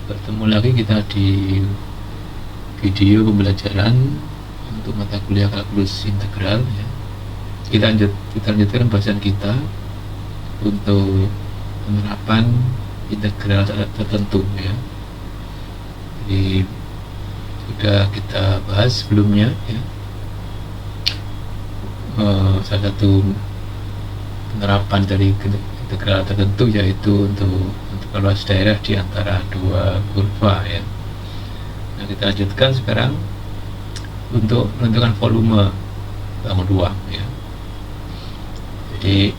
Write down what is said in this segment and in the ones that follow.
Bertemu lagi kita di video pembelajaran untuk mata kuliah kalkulus integral ya. Kita lanjutkan bahasan kita untuk penerapan integral tertentu ya. Jadi sudah kita bahas sebelumnya ya. Salah satu penerapan dari integral tertentu yaitu untuk luas daerah di antara dua kurva ya. Nah, kita lanjutkan sekarang untuk menentukan volume bangun ruang ya. Jadi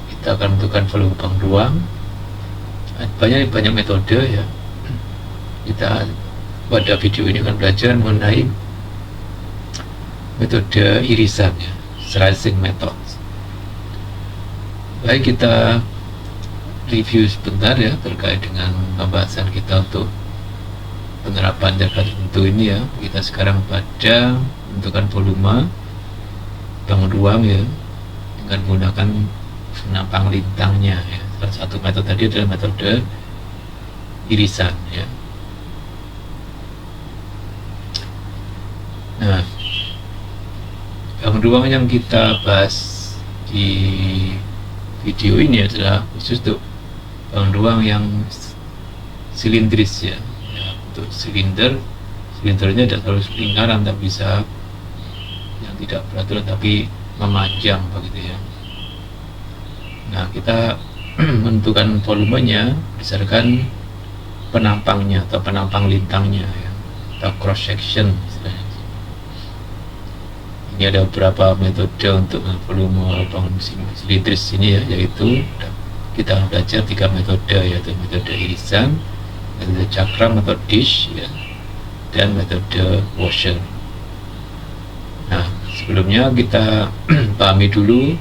kita akan menentukan volume bangun ruang. Banyak metode ya. Kita pada video ini akan belajar mengenai metode irisan ya, slicing method. Baik, kita review sebentar ya terkait dengan pembahasan kita untuk penerapan integral tertentu ini ya. Kita sekarang pada menentukan volume bangun ruang ya dengan menggunakan penampang lintangnya ya. Salah satu metode tadi adalah metode irisan ya. Nah, bangun ruang yang kita bahas di video ini adalah khusus untuk bangun ruang yang silindris ya. Untuk silindernya tidak terlalu lingkaran, tak bisa yang tidak beraturan tapi memanjang begitu ya. Nah, kita menentukan volumenya berdasarkan penampangnya atau penampang lintangnya ya, atau cross section istilahnya. Ini ada beberapa metode untuk volume bangun silindris ini ya, yaitu kita belajar 3 metode, yaitu metode irisan, metode cakram atau dish ya, dan metode washer. Nah, sebelumnya kita pahami dulu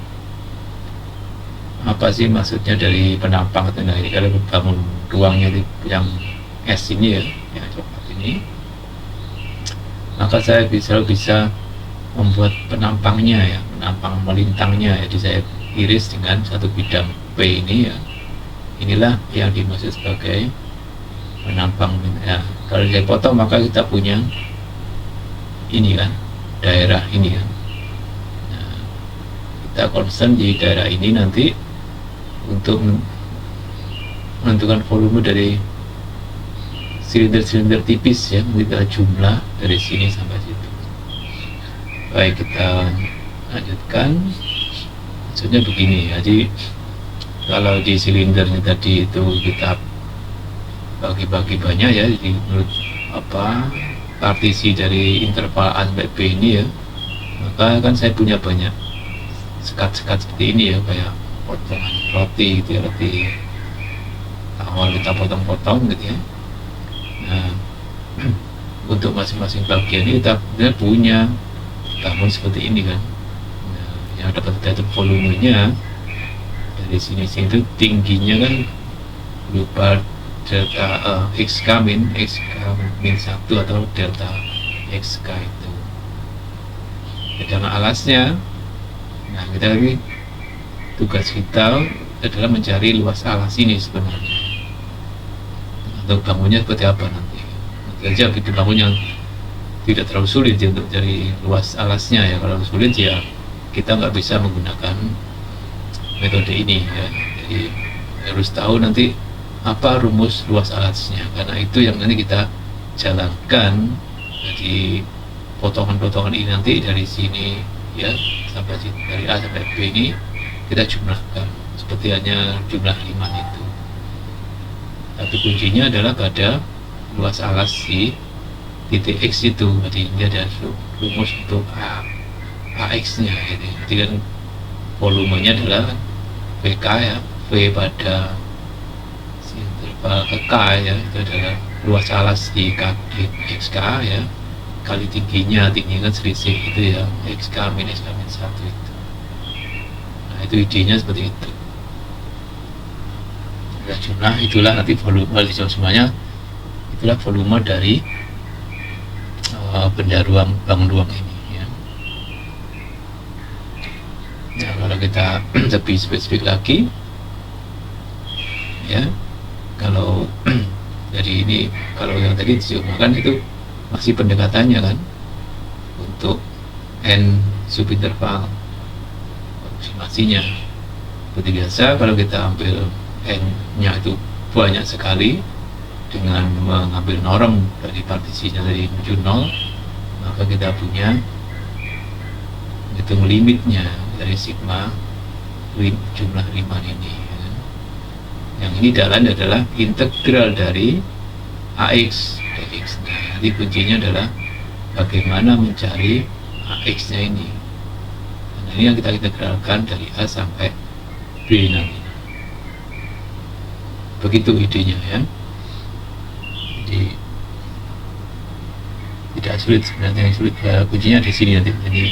apa sih maksudnya dari penampang. Nah, ini kalau bangun ruangnya yang S ini ya, yang coklat ini, maka saya bisa membuat penampangnya ya, penampang melintangnya. Jadi saya iris dengan satu bidang P ini ya. Inilah yang dimaksud sebagai penampang ya. Kalau saya potong maka kita punya ini kan, daerah ini kan. Nah, kita concern di daerah ini nanti untuk menentukan volume dari silinder-silinder tipis ya, kita jumlah dari sini sampai situ. Baik, kita lanjutkan. Maksudnya begini, jadi kalau di silindernya tadi itu kita bagi-bagi banyak ya, jadi menurut partisi dari interval A sampai B ini ya, maka kan saya punya banyak sekat-sekat seperti ini ya, kayak potongan roti gitu ya, roti awal kita potong-potong gitu ya. Nah, untuk masing-masing bagian ini kita punya bangun seperti ini kan. Nah, yang dapat kita itu volumenya dari sini itu tingginya kan berupa delta xk min 1 atau delta xk itu. Sedangkan alasnya, nah kita lagi tugas kita adalah mencari luas alas ini sebenarnya. Untuk bangunnya seperti apa nanti aja kita bangun yang tidak terlalu sulit ya, untuk cari luas alasnya ya. Kalau sulit ya kita nggak bisa menggunakan metode ini ya. Jadi harus tahu nanti apa rumus luas alasnya, karena itu yang nanti kita jalankan. Jadi potongan-potongan ini nanti dari sini ya sampai sini, dari A sampai B ini kita jumlahkan seperti hanya jumlah 5 itu. Tapi kuncinya adalah pada luas alas si titik X itu. Jadi ini ada rumus untuk AX nya gitu. Jadi kan volumenya adalah VK ya, V pada interval ke K ya, itu adalah luas alas di XK ya, kali tingginya kan selisih itu ya, XK min 1 itu. Nah, itu idenya seperti itu. Nah, jumlah itulah nanti volume dijawab semuanya, itulah volume dari benda ruang, bangun ruang ini ya. Nah, kalau kita lebih spesifik lagi ya, kalau Jadi ini kalau yang tadi dicobakan itu masih pendekatannya kan untuk n subinterval aproksimasinya. Seperti biasa kalau kita ambil n-nya itu banyak sekali dengan mengambil norm dari partisinya dari menuju 0, maka kita punya hitung limitnya dari sigma jumlah Riemann ini. Yang ini adalah integral dari AX dx. Nah, nanti kuncinya adalah bagaimana mencari AX-nya ini. Nah, ini yang kita integralkan dari A sampai B nanti. Begitu idenya ya. Jadi tidak sulit sebenarnya, yang sulit ya, kuncinya di sini nanti. Jadi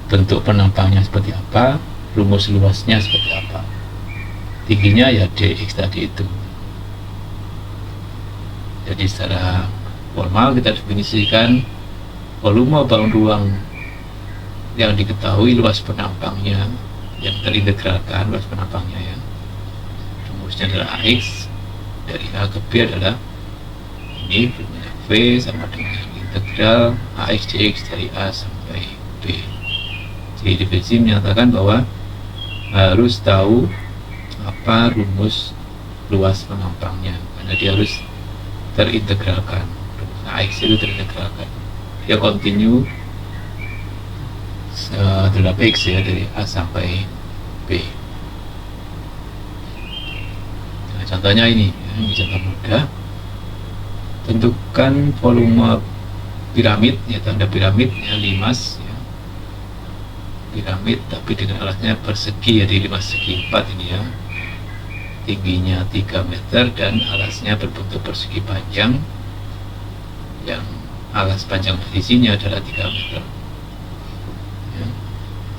bentuk penampangnya seperti apa, rumus luasnya seperti apa, tingginya ya dx tadi itu. Jadi secara formal kita definisikan volume balon ruang yang diketahui luas penampangnya yang terintegralkan, luas penampangnya ya, rumusnya adalah AX, dari A ke B adalah ini formula V sama dengan integral AX dx dari A sampai B. Jadi definisi menyatakan bahwa harus tahu apa rumus luas penampangnya, karena dia harus terintegralkan. AX itu terintegralkan, dia continue terhadap X ya, dari A sampai B. Nah, contohnya ini ya, contoh mudah. Tentukan volume piramid ya, tanda piramidnya limas ya, piramid tapi dengan alasnya persegi, jadi 5 segi 4 ini ya, tingginya 3 meter dan alasnya berbentuk persegi panjang yang alas panjang posisinya adalah 3 meter ya.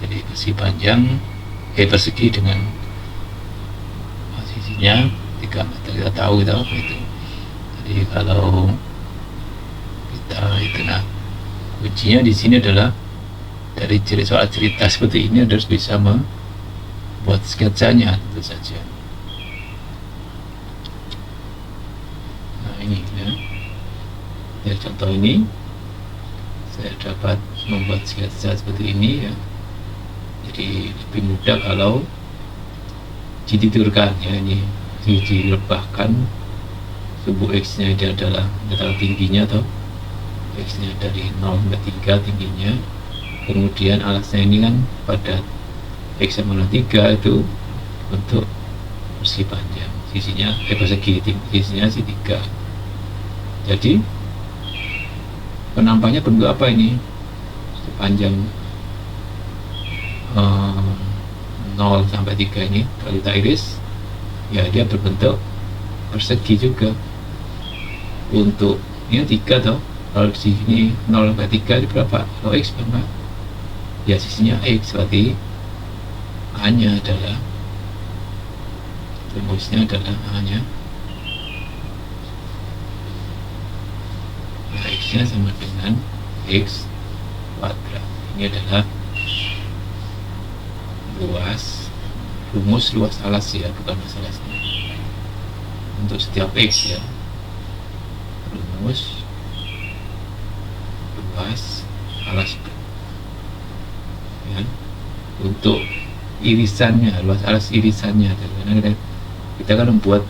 Jadi persegi panjang persegi dengan posisinya 3 meter, kita tahu itu apa itu. Jadi kalau kita itu, nah kuncinya di sini adalah dari soal cerita seperti ini harus bisa membuat sketsanya tentu saja. Nah ini ya, dari contoh ini saya dapat membuat sketsa seperti ini ya. Jadi lebih mudah kalau ditidurkan ya, ini dilebahkan subuh X nya ini adalah tingginya atau X nya dari 0 sampai 3 tingginya, kemudian alasnya ini kan pada X sama 3 itu untuk persegi panjang, sisinya persegi sisinya sih 3. Jadi penampangnya bentuk apa ini? Sepanjang 0 sampai 3 ini kalau kita iris ya dia berbentuk persegi juga. Untuk ini 3 toh, kalau di sini 0 sampai 3 ini berapa? Kalau X berapa? Ya sisinya X, berarti A nya adalah, rumusnya adalah A nya, nah, X nya sama dengan X kuadrat. Ini adalah rumus luas alas ya, bukan masalah untuk setiap X ya, rumus luas alas ya. Untuk irisannya, luas alas irisannya, karena kita kan membuat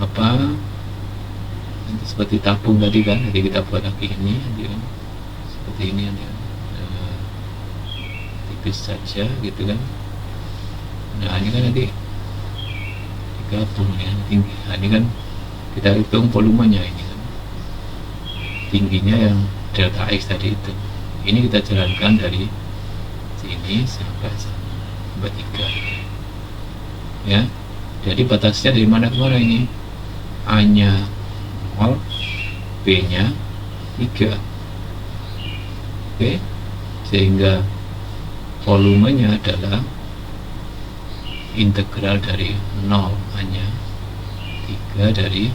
apa seperti tabung tadi kan, jadi kita buat lagi ini kan, seperti ini kan, tipis saja gitu kan. Nah ini kan nanti digabung ya, tinggi. Nah, ini kan kita hitung volumenya ini kan, tingginya yang delta X tadi itu. Ini kita jalankan dari sini sampai 3 ya. Jadi batasnya dari mana ke mana ini? A nya 0, B nya 3. Oke, sehingga volumenya adalah integral dari 0 hanya 3 dari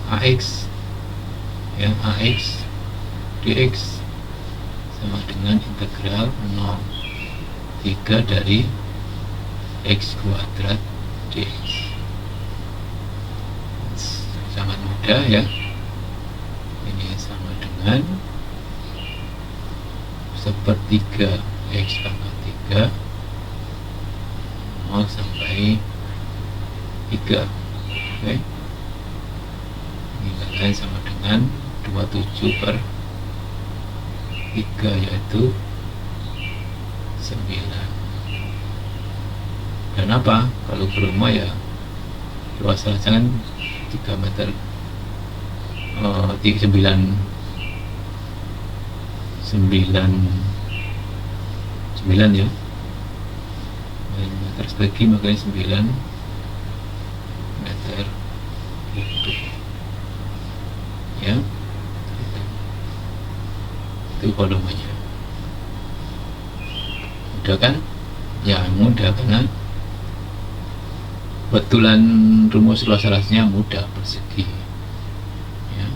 AX ya, AX dx sama dengan integral 0 3 dari X kuadrat dx. mudah ya. Ini sama dengan sepertiga X pangkat 3 0 sampai 3. Oke, ini lain sama dengan 27 per 3, yaitu 9. Dan apa? Kalau ke rumah ya luas rancangan 3 meter 9 ya, 9 meter persegi, makanya 9 meter kubik ya. Itu volumenya. Mudah kan? Ya mudah, karena betulan rumus luas rasnya mudah, persegi ya.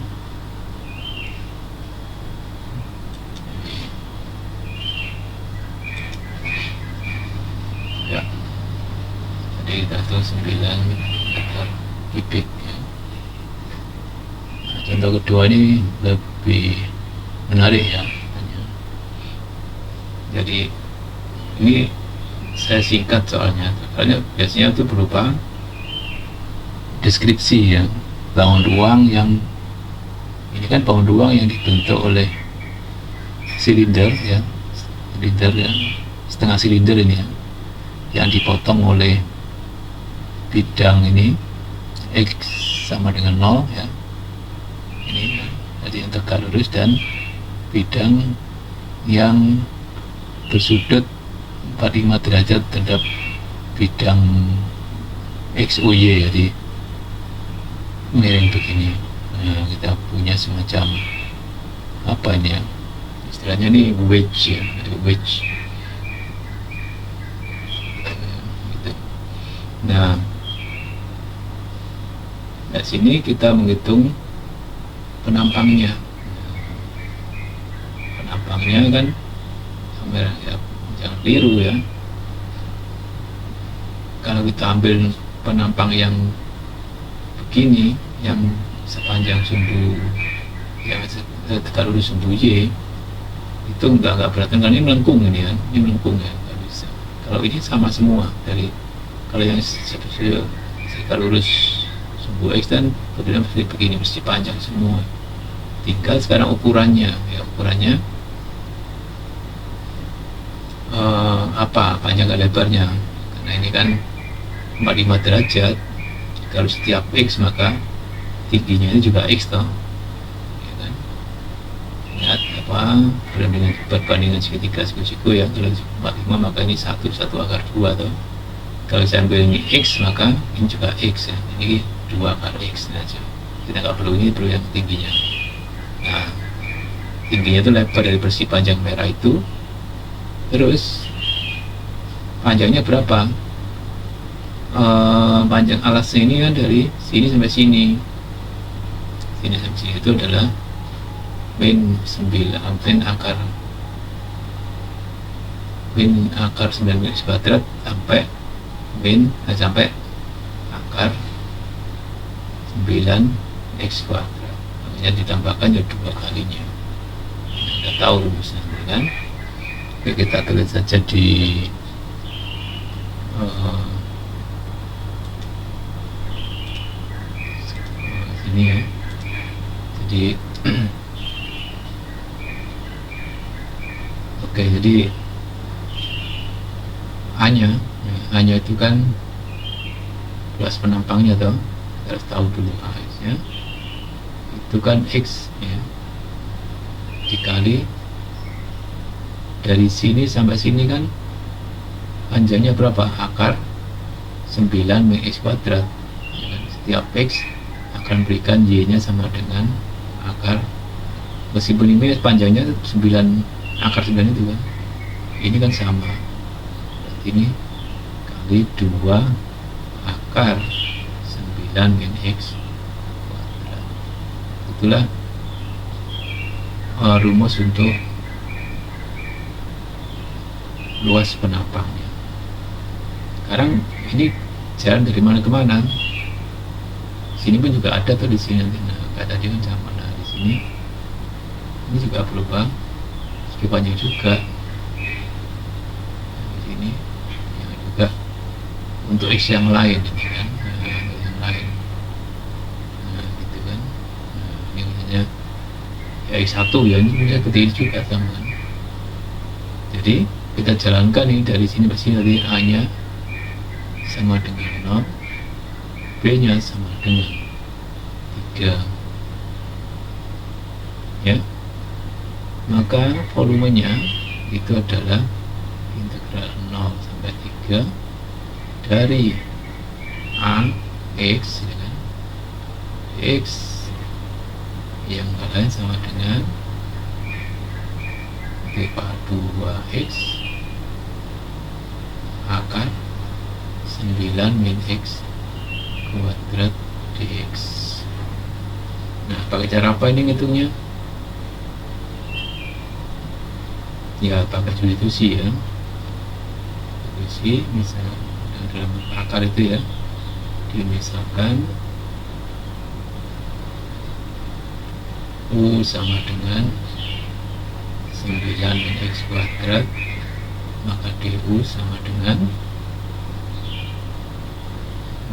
Ya, jadi kita tuh 9 meter kubik ya. Nah, contoh kedua ini lebih menarik ya. Jadi ini saya singkat soalnya biasanya itu berupa deskripsi ya, bangun ruang yang ini kan bangun ruang yang dibentuk oleh silinder ya, setengah silinder ini ya, yang dipotong oleh bidang ini X sama dengan 0 ya. Ini jadi yang tegak lurus, dan bidang yang bersudut 45 derajat terhadap bidang XUY, jadi miring begini. Nah, kita punya semacam apa ini ya, istilahnya ini wedge ya, wedge gitu. Nah, dari sini kita menghitung penampangnya. Penampangnya kan ya, jangan keliru ya. Kalau kita ambil penampang yang begini, yang sepanjang sumbu yang tegak lurus sumbu Y, itu nggak berarti, kan ini melengkung ini kan, ini melengkung ya, nggak bisa. Kalau ini sama semua, dari kalau yang tegak lurus sumbu X dan kemudian seperti begini, mesti panjang semua. Tinggal sekarang ukurannya ya, ukurannya apa panjang dan lebarnya, karena ini kan 45 derajat. Kalau setiap X maka tingginya itu juga X toh ya kan. Lihat apa perbandingan segitiga siku ya, kalau 45 maka ini 1 akar 2 toh. Kalau saya ambil ini X maka ini juga X ya, ini 2 akar X aja. Kita nggak perlu ini, perlu yang tingginya. Nah, tingginya itu lebar dari bersih panjang merah itu. Terus panjangnya berapa? Panjang alasnya ini kan dari sini sampai sini. Sini sampai sini itu adalah min 9, min akar 9 X kuadrat sampai sampai akar 9 X kuadrat. Makanya ditambahkan ya 2 kalinya. Kita tahu rumusnya kan? Oke, kita tulis saja di sini ya. Jadi oke, jadi hanya itu kan luas penampangnya toh, kita harus tahu dulu ya. Itu kan X ya, dikali dari sini sampai sini kan panjangnya berapa? Akar 9 min X kuadrat ya kan? Setiap X akan berikan Y nya sama dengan akar, meskipun ini panjangnya 9, akar 9 itu kan, ini kan sama, berarti ini kali 2 akar 9 min X kuadrat. Itulah rumus untuk luas penampangnya. Sekarang ini jalan dari mana ke mana? Sini pun juga ada tuh di sini. Nah, kayak tadi kan sama. Nah, di sini ini juga berubah segi panjang juga. Nah, di sini yang juga untuk X yang lain ini kan. Nah, yang lain. Nah, gitu kan. Nah, ini misalnya ya X1 ya, ini bisa seperti ini juga sama kan. Jadi kita jalankan ini dari sini ke sini, tadi A nya sama dengan 0, B nya sama dengan 3 ya, maka volumenya itu adalah integral 0 sampai 3 dari A X dengan X yang lain sama dengan P2X akar 9 min X kuadrat dx. Nah, pakai cara apa ini ngitungnya? Ya, pakai substitusi ya. Substitusi misal dalam akar itu ya, dimisalkan U sama dengan 9 min X kuadrat, maka DU sama dengan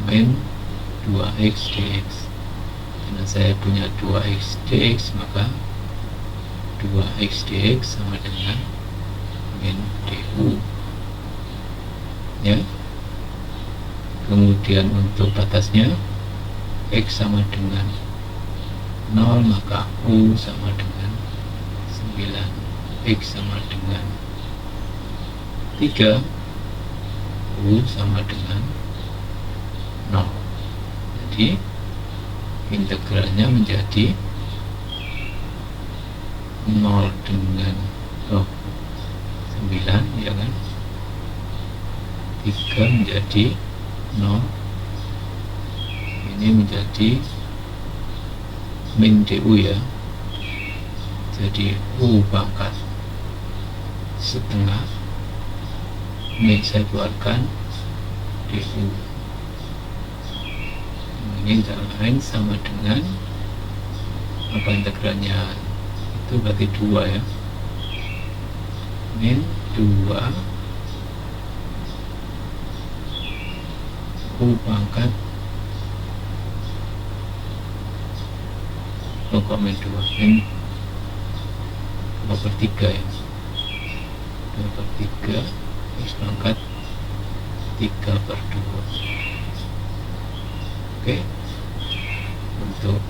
min 2X dx. Karena saya punya 2X dx, maka 2X dx sama dengan min DU ya. Kemudian untuk batasnya X sama dengan 0, maka U sama dengan 9, X sama dengan 3, U sama dengan 0. Jadi integralnya menjadi 0 dengan 9 ya kan, 3 menjadi 0, ini menjadi min DU ya, jadi U pangkat setengah min saya keluarkan DU. Ini tak lain sama dengan apa integralnya itu berarti 2 ya, min 2 U pangkat min 2 min 2/3 ya, 2/3 X pangkat 3/2. Oke, untuk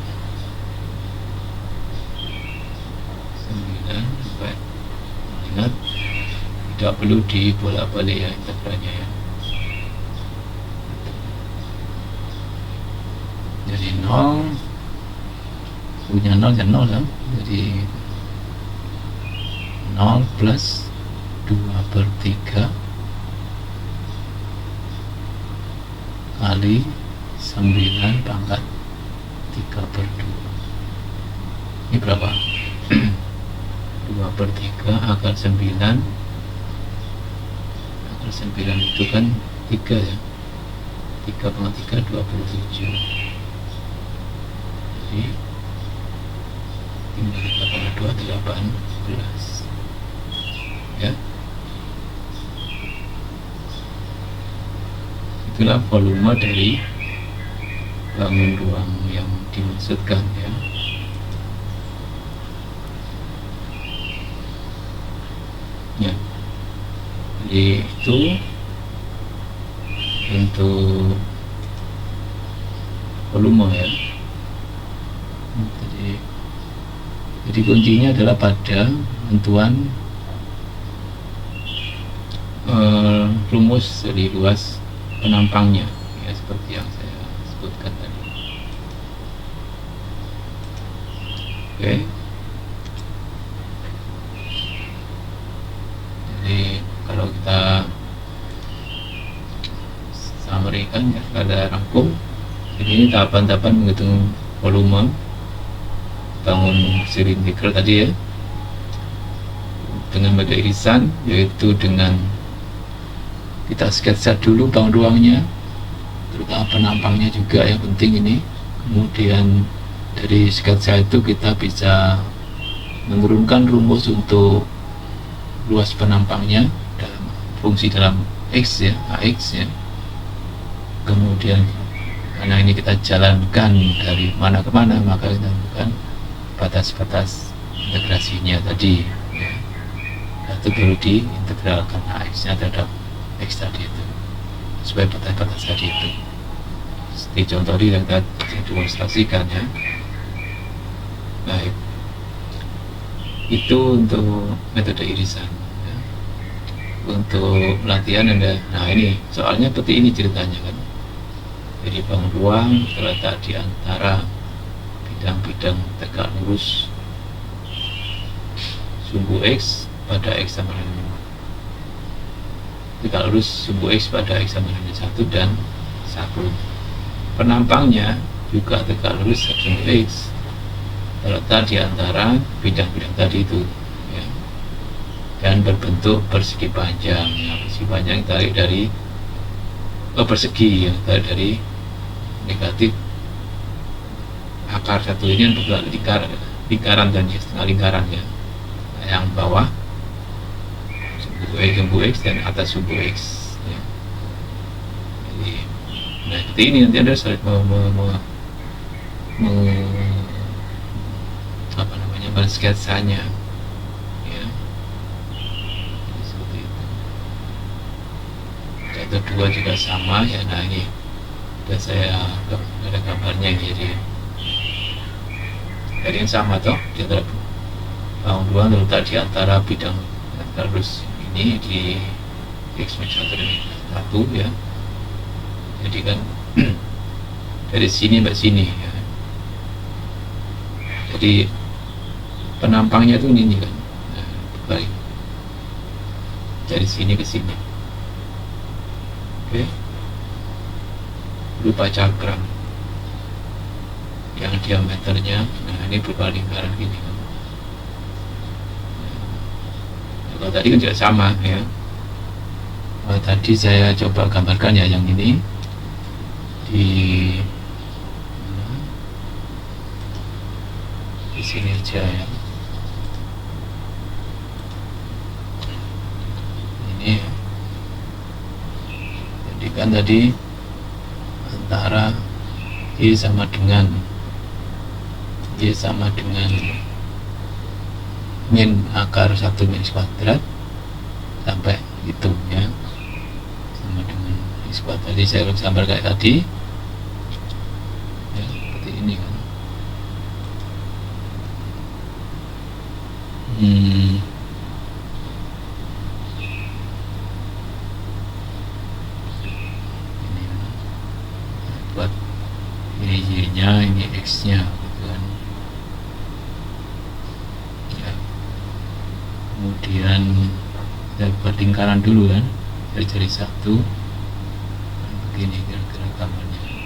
9 sampai, ingat tidak perlu dibolak-balik ya integralnya ya. Jadi 0 punya 0 dan 0 ya. Jadi 0 plus 2/3 kali 9 pangkat 3/2. Ini berapa? 2/3 akar 9. Akar 9 itu kan 3 ya, 3/3 27. Jadi tinggal 3/2 18 ya. Itulah volume dari bangun ruang yang dimaksudkan ya. Ya, jadi itu untuk volume ya. Jadi kuncinya adalah pada penentuan rumus dari luas penampangnya ya, seperti yang saya sebutkan tadi. Oke. Jadi kalau kita summary-kan ya, ada rangkum. Jadi ini tahapan-tahapan menghitung volume bangun silinder tadi ya, dengan metode irisan, yaitu dengan kita sketsa dulu bangun ruangnya, terutama penampangnya juga yang penting ini, Kemudian dari sketsa itu kita bisa menurunkan rumus untuk luas penampangnya dalam fungsi dalam X ya, AX ya. Kemudian karena ini kita jalankan dari mana ke mana, maka kita tentukan batas-batas integrasinya tadi ya. Itu perlu diintegralkan AX nya terhadap X tadi itu supaya batas-batas tadi itu seperti contoh ini yang kita demonstrasikan ya. Baik, itu untuk metode irisan ya. Untuk latihan Anda, nah ini soalnya seperti ini ceritanya kan. Jadi bangun ruang terletak di antara bidang-bidang tegak lurus sumbu X pada X sama dengan 5. Tegak lurus sumbu X pada X sama dengan 1 dan 1. Penampangnya juga tegak lurus sumbu X terletak di antara bidang-bidang tadi itu ya. Dan berbentuk persegi panjang ya. Persegi panjang tarik dari persegi yang tarik dari negatif akar satu ini untuk lingkaran dan setengah lingkaran ya. Nah, yang bawah sumbu X dan atas sumbu X ya. Jadi, nah seperti ini nanti Anda harus sketsanya ya. Jadi, seperti itu. Contoh 2 juga sama ya. Nah ini sudah saya ada gambarnya ini, jadi yang sama toh di antara bangun ruang terletak di antara bidang terus ini di X -1 dan 1 ya. Jadi kan dari sini sampai sini ya. Jadi penampangnya itu ini kan, baik dari sini ke sini. Oke, berupa cakram yang diameternya, nah ini berupa lingkaran gini kan. Nah, kalau tadi kan juga sama ya. Tadi saya coba gambarkan ya yang ini di sini aja ya. Ini jadi kan tadi antara Y sama dengan min akar 1 min X kuadrat sampai itu ya, sama dengan X kuadrat. Tadi saya gambar kayak tadi ya, seperti ini kan. Ini buat ini Y-nya, ini X-nya gitu kan ya. Kemudian kita buat lingkaran dulu kan, dari satu begini kira-kira gambarnya ya.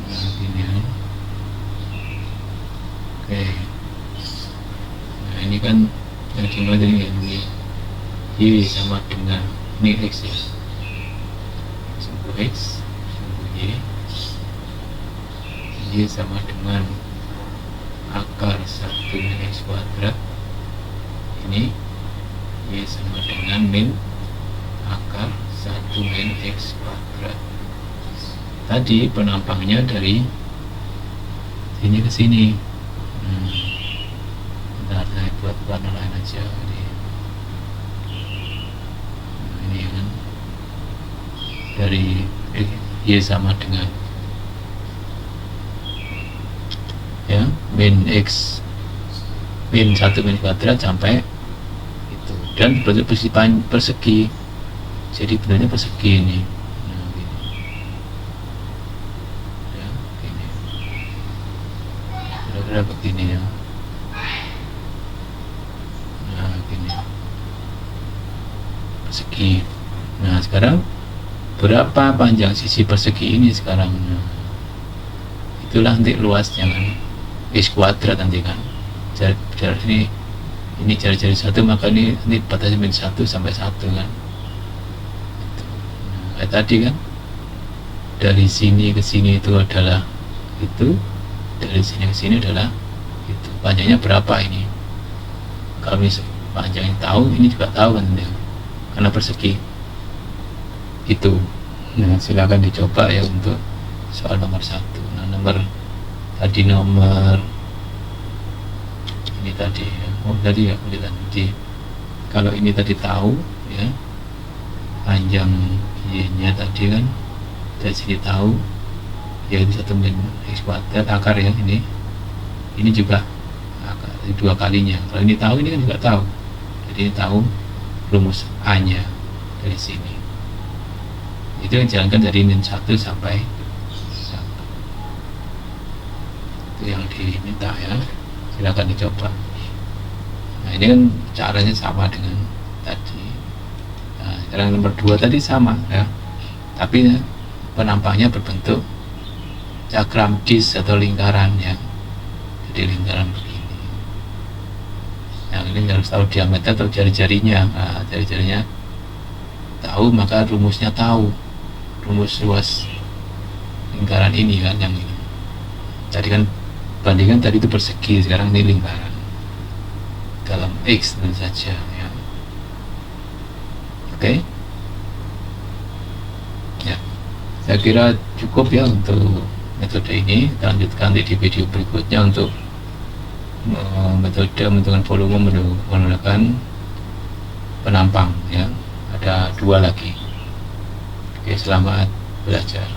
Nah gini kan. Oke, nah ini kan yang dimulai dari ini Y sama dengan ini X ya, sumbu X, sumbu Y sama dengan akar 1 min X kuadrat. Ini Y sama dengan min akar 1 min X kuadrat. Tadi penampangnya dari sini ke sini. Bentar, saya buat warna lain aja ini. Nah, ini kan dari Y sama dengan ya min X min 1 min kuadrat sampai itu, dan bentuk persegi, jadi bentuknya persegi ini. Nah gini ya, gini kira-kira begini ya. Nah gini persegi. Nah sekarang berapa panjang sisi persegi ini sekarang? Nah, itulah nanti luasnya kan X kuadrat nanti kan, jarak ini ini jari-jari 1, maka ini batasnya min 1 sampai 1 kan. Kayak tadi kan, dari sini ke sini itu adalah itu, dari sini ke sini adalah itu. Panjangnya berapa ini? Kalau misalnya panjangnya tahu, ini juga tahu kan, karena persegi itu. Nah, silakan dicoba ya untuk soal nomor 1. Nah, nomor ini tadi ya. Tadi ya, jadi kalau ini tadi tahu ya, panjang y-nya tadi kan dari sini tahu yaitu 1 min x kuadrat akar ya, ini juga akar, 2 kalinya. Kalau ini tahu, ini kan juga tahu, jadi ini tahu rumus a nya dari sini. Itu yang jalankan dari min 1 sampai 1. Itu yang diminta ya, silakan dicoba. Nah, ini kan caranya sama dengan tadi. Nah, cara nomor 2 tadi sama ya, tapi penampaknya berbentuk cakram disk atau lingkaran ya, jadi lingkaran begini. Nah, ini harus tahu diameter atau jari-jarinya. Nah, jari-jarinya tahu, maka rumusnya tahu, rumus luas lingkaran ini kan, yang ini tadi kan, bandingkan tadi itu persegi, sekarang ini lingkaran dalam X tentu saja ya. Oke. Ya, saya kira cukup ya untuk metode ini. Kita lanjutkan di video berikutnya untuk metode menentukan volume menggunakan penampang ya. Ada 2 lagi. Oke, selamat belajar.